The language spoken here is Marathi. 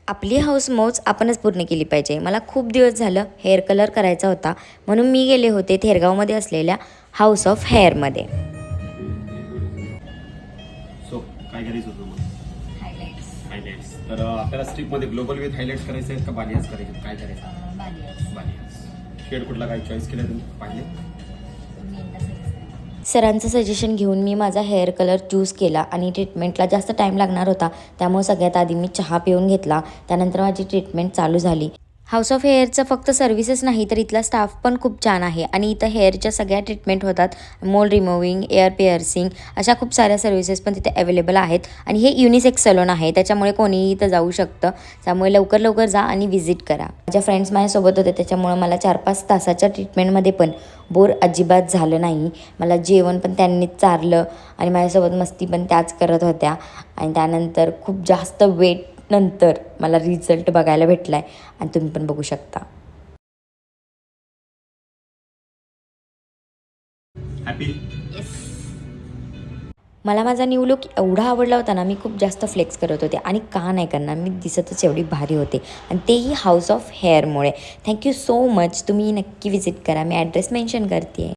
आपली हाऊस मौज आपणच पूर्ण केली पाहिजे. मला खूप दिवस झालं हेअर कलर करायचा होता, म्हणून मी गेले होते थेरगावमध्ये असलेल्या हाऊस ऑफ हेअरमध्ये. सो काय करायचं होतं मग? हायलाइट्स. तर आपल्याला स्ट्रिपमध्ये ग्लोबल विथ हायलाइट्स करायचे आहेत का बालियास करायचे आहेत? काय करायचं? बालियास. शेड कुठला काय चॉईस केलं तुम्ही पाहिले? सरांचं सजेशन घेऊन मी माझा हेअर कलर चूज केला आणि ट्रीटमेंटला जास्त टाईम लागणार होता, त्यामुळे सगळ्यात आधी मी चहा पिऊन घेतला. त्यानंतर माझी ट्रीटमेंट चालू झाली. हाऊस ऑफ हेअरचं फक्त सर्व्हिसेस नाही तर इथला स्टाफ पण खूप छान आहे आणि इथं हेअरच्या सगळ्या ट्रीटमेंट होतात. मोल रिमूव्हिंग, एअर पिअर्सिंग अशा खूप साऱ्या सर्व्हिसेस पण तिथे अवेलेबल आहेत. आणि हे युनिसेक्स सलोन आहे, त्याच्यामुळे कोणीही इथं जाऊ शकतं. त्यामुळे लवकर लवकर जा आणि व्हिजिट करा. माझ्या फ्रेंड्स माझ्यासोबत होते, त्याच्यामुळे मला 4-5 तासाच्या ट्रीटमेंटमध्ये पण बोर अजिबात झालं नाही. मला जेवण पण त्यांनीच चारलं आणि माझ्यासोबत मस्ती पण त्याच करत होत्या. आणि त्यानंतर खूप जास्त वेट नंतर मला रिझल्ट बघायला भेटला आहे आणि तुम्ही पण बघू शकता. हॅपी? मला माझा न्यू लुक एवढा आवडला होता ना, मी खूप जास्त फ्लेक्स करत होते आणि का नाही करणार, मी दिसतच एवढी भारी होते आणि तेही हाऊस ऑफ हेअरमुळे. Thank you so much. तुम्ही नक्की व्हिजिट करा. मी ॲड्रेस मेन्शन करते आहे.